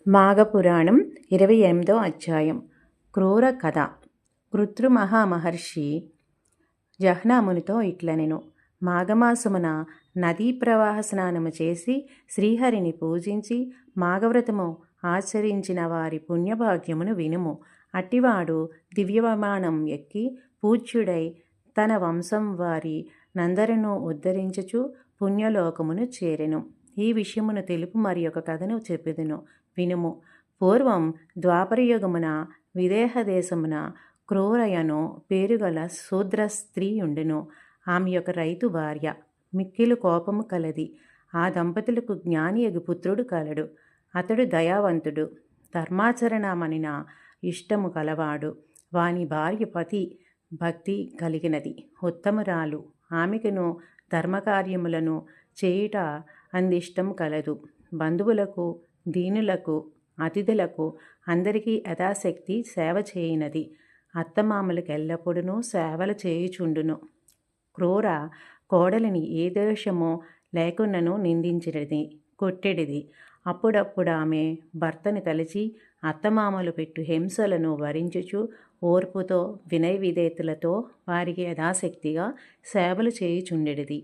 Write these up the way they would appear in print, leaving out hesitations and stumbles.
మాఘపురాణం 28వ అధ్యాయం. క్రూర కథ. కృతృమహామహర్షి జహ్నామునితో ఇట్లనెను. మాఘమాసమున నదీ ప్రవాహ స్నానము చేసి శ్రీహరిని పూజించి మాఘవ్రతము ఆచరించిన వారి పుణ్యభాగ్యమును వినుము. అట్టివాడు దివ్యవిమానం ఎక్కి పూజ్యుడై తన వంశం వారి నందరినూ ఉద్ధరించుచు పుణ్యలోకమును చేరెను. ఈ విషయమును తెలుపు మరి ఒక కథను చెప్పెదను, వినుము. పూర్వం ద్వాపరయుగమున విదేహదేశమున క్రూరయను పేరుగల శూద్ర స్త్రీ ఉండెను. ఆమె యొక్క రైతు భార్య మిక్కిలు కోపము కలది. ఆ దంపతులకు జ్ఞానియగు పుత్రుడు కలడు. అతడు దయావంతుడు, ధర్మాచరణమనిన ఇష్టము కలవాడు. వాని భార్య పతి భక్తి కలిగినది, ఉత్తమురాలు. ఆమెకును ధర్మకార్యములను చేయుట అందిష్టం కలదు. బంధువులకు, దీనులకు, అతిథులకు అందరికీ యథాశక్తి సేవ చేయినది. అత్తమామలకు ఎల్లప్పుడూ సేవలు చేయుచుండును. క్రూర కోడలిని ఏ దోషమో లేకున్నను నిందించినది, కొట్టెడిది. అప్పుడప్పుడు ఆమె భర్తని తలచి అత్తమామలు పెట్టు హింసలను భరించుచు ఓర్పుతో వినయ విధేయతలతో వారికి యథాశక్తిగా సేవలు చేయుచుండెడిది.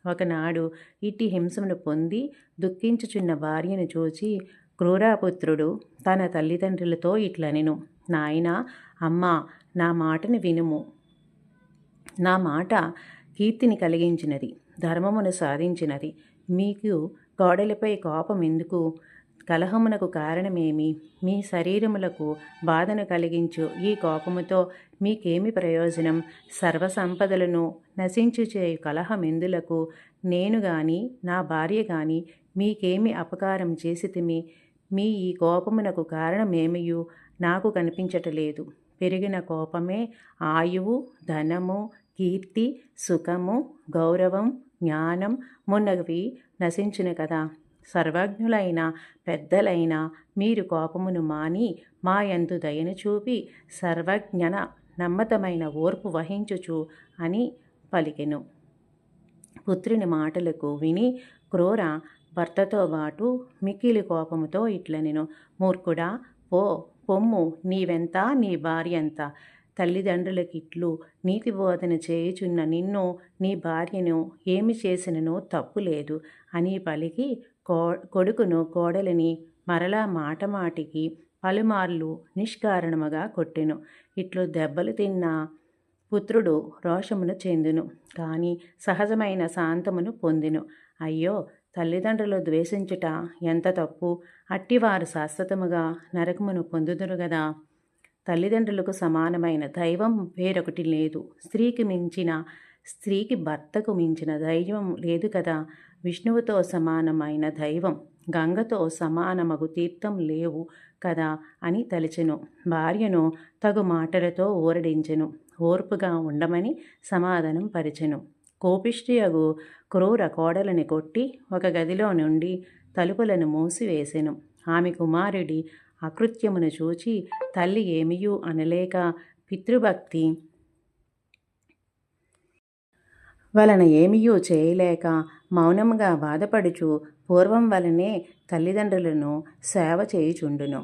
ఒకనాడు ఇట్టి హింసను పొంది దుఃఖించుచున్న భార్యను చూచి క్రూరపుత్రుడు తన తల్లిదండ్రులతో ఇట్లనెను. నాయనా, అమ్మా, నా మాటను వినుము. నా మాట కీర్తిని కలిగించినది, ధర్మమును సాధించినది. మీకు కోడలిపై కోపం ఎందుకు? కలహమునకు కారణమేమి? మీ శరీరములకు బాధను కలిగించు ఈ కోపముతో మీకేమి ప్రయోజనం? సర్వసంపదలను నశించుచేయు కలహమెందులకు? నేను గాని నా భార్య గాని మీకేమి అపకారం చేసితిమి? మీ ఈ కోపమునకు కారణమేమియు నాకు కనిపించటలేదు. పెరిగిన కోపమే ఆయువు, ధనము, కీర్తి, సుఖము, గౌరవం, జ్ఞానం మున్నవి నశించును కదా. సర్వజ్ఞులైన పెద్దలైన మీరు కోపమును మాని మా యందు దయను చూపి సర్వజ్ఞన నమ్మతమైన ఓర్పు వహించుచు అని పలికెను. పుత్రుని మాటలకు విని క్రూర భర్తతో పాటు మిక్కిలి కోపముతో ఇట్లనెను. మూర్ఖుడా, పొమ్ము, నీవెంత, నీ భార్య ఎంత? తల్లిదండ్రులకిట్లు నీతి బోధన చేయుచున్న నిన్ను, నీ భార్యను ఏమి చేసినను తప్పు లేదు అని పలికి కొడుకును కోడలిని మరలా మాటమాటికి పలుమార్లు నిష్కారణముగా కొట్టెను. ఇట్లు దెబ్బలు తిన్న పుత్రుడు రోషమును చెందును, కానీ సహజమైన శాంతమును పొందెను. అయ్యో, తల్లిదండ్రులు ద్వేషించుట ఎంత తప్పు! అట్టివారు శాశ్వతముగా నరకమును పొందుదురు గదా. తల్లిదండ్రులకు సమానమైన దైవం వేరొకటి లేదు. స్త్రీకి భర్తకు మించిన దైవం లేదు కదా. విష్ణువుతో సమానమైన దైవం, గంగతో సమానమగు తీర్థం లేవు కదా అని తలిచెను. భార్యను తగు మాటలతో ఊరడించెను. ఓర్పుగా ఉండమని సమాధానం పరిచెను. కోపిష్టియగు క్రూర కోడలని కొట్టి ఒక గదిలో నుండి తలుపులను మూసివేసెను. ఆమె కుమారుడి అకృత్యమును చూచి తల్లి ఏమియూ అనలేక పితృభక్తి వలన ఏమియూ చేయలేక మౌనముగా బాధపడుచు పూర్వం వలనే తల్లిదండ్రులను సేవ చేయుచుండును.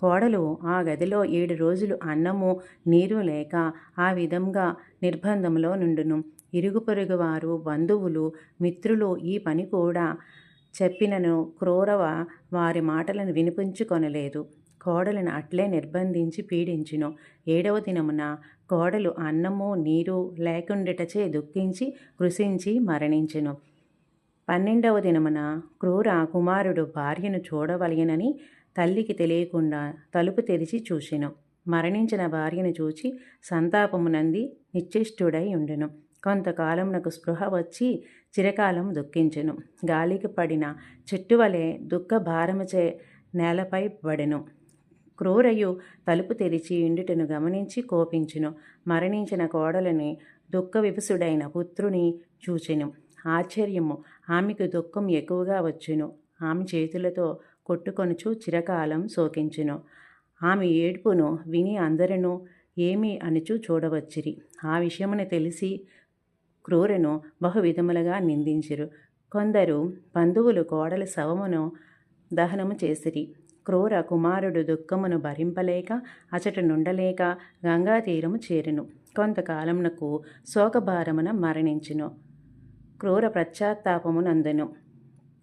కోడలు ఆ గదిలో 7 రోజులు అన్నము నీరు లేక ఆ విధంగా నిర్బంధంలో నుండును. ఇరుగు పొరుగు వారు, బంధువులు, మిత్రులు ఈ పని కూడా చెప్పినను క్రూరవ వారి మాటలను వినిపించుకొనలేదు. కోడలను అట్లే నిర్బంధించి పీడించును. 7వ దినమున కోడలు అన్నము నీరు లేకుండుటచే దుఃఖించి కృశించి మరణించెను. 12వ దినమున క్రూర కుమారుడు భార్యను చూడవలయనని తల్లికి తెలియకుండా తలుపు తెరిచి చూసెను. మరణించిన భార్యను చూచి సంతాపమునంది నిశ్చేష్టుడై ఉండెను. కొంతకాలమునకు స్పృహ వచ్చి చిరకాలం దుఃఖించెను. గాలికి పడిన చెట్టు వలె దుఃఖ భారముచే నేలపై పడెను. క్రూరయు తలుపు తెరిచి ఇండుటను గమనించి కోపించును. మరణించిన కోడలని దుఃఖ విభసుడైన పుత్రుని చూచెను. ఆశ్చర్యము, ఆమెకు దుఃఖం ఎక్కువగా వచ్చెను. ఆమె చేతులతో కొట్టుకొనుచు చిరకాలం శోకించెను. ఆమె ఏడ్పును విని అందరూ ఏమి అనుచు చూడవచ్చిరి. ఆ విషయమును తెలిసి క్రూరను బహువిధములుగా నిందించిరు. కొందరు బంధువులు కోడలి శవమును దహనము చేసిరి. క్రూర కుమారుడు దుఃఖమును భరింపలేక అచట నుండలేక గంగా తీరము చేరెను. కొంతకాలమునకు శోకభారమున మరణించును. క్రూర పశ్చాత్తాపమునందెను.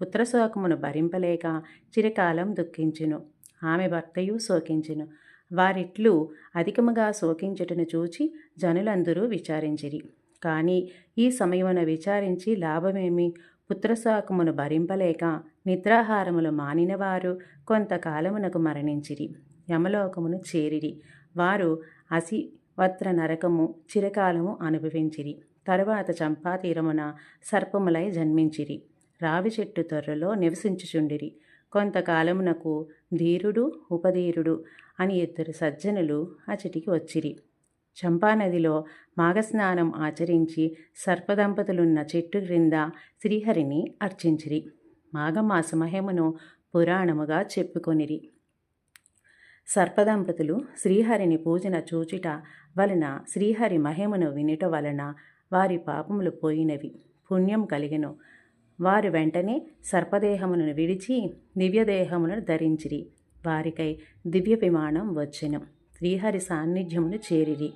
పుత్రశోకమును భరింపలేక చిరకాలం దుఃఖించును. ఆమె భర్తయు శోకించును. వారిట్లు అధికముగా శోకించుటను చూచి జనులందరూ విచారించిరి. కానీ ఈ సమయమున విచారించి లాభమేమి? పుత్రశోకమును భరింపలేక నిద్రాహారములు మానినవారు కొంతకాలమునకు మరణించిరి, యమలోకమును చేరిరి. వారు అసివత్ర నరకము చిరకాలము అనుభవించిరి. తరువాత చంపాతీరమున సర్పములై జన్మించిరి. రావి చెట్టు తొర్రలో నివసించుచుండిరి. కొంతకాలమునకు ధీరుడు ఉపధీరుడు అని ఇద్దరు సజ్జనులు అచటికి వచ్చిరి. చంపానదిలో మాఘస్నానం ఆచరించి సర్పదంపతులున్న చెట్టు క్రింద శ్రీహరిని అర్చించిరి. మాఘమాస మహిమను పురాణముగా చెప్పుకొనిరి. సర్పదంపతులు శ్రీహరిని పూజన చూచుట వలన శ్రీహరి మహిమను వినుట వలన వారి పాపములు పోయినవి, పుణ్యం కలిగెను. వారు వెంటనే సర్పదేహమును విడిచి దివ్యదేహమును ధరించిరి. వారికై దివ్య విమానం వచ్చెను. శ్రీహరి సాన్నిధ్యమును చేరిరి.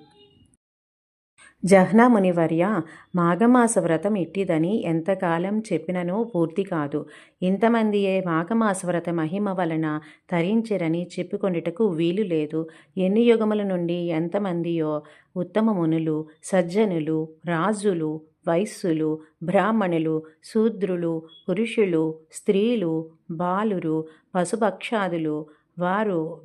జహ్నమునివర్య, మాఘమాస వ్రతం ఇట్టిదని ఎంతకాలం చెప్పిననో పూర్తి కాదు. ఇంతమందియే మాఘమాస వ్రత మహిమ వలన తరించిరని చెప్పుకొనుటకు వీలు లేదు. ఎన్ని యుగముల నుండి ఎంతమందియో ఉత్తమ మునులు, సజ్జనులు, రాజులు, వైశ్యులు, బ్రాహ్మణులు, శూద్రులు, పురుషులు, స్త్రీలు, బాలురు, పశుపక్షాదులు,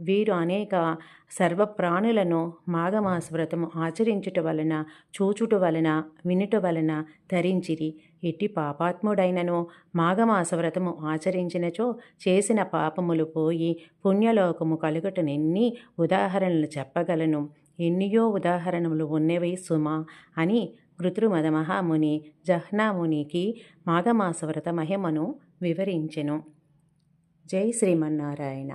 వీరు అనేక సర్వప్రాణులను మాఘమాస వ్రతము ఆచరించుట వలన, చూచుట వలన, వినుట వలన ధరించిరి. ఇట్టి పాపాత్ముడైనను మాఘమాస వ్రతము ఆచరించినచో చేసిన పాపములు పోయి పుణ్యలోకము కలుగుటనెన్ని ఉదాహరణలు చెప్పగలను. ఎన్నియో ఉదాహరణలు ఉన్నవి సుమా అని కృత్రిమద మహాముని జహ్నామునికి మాఘమాస వ్రత మహిమను వివరించెను. జై శ్రీమన్నారాయణ.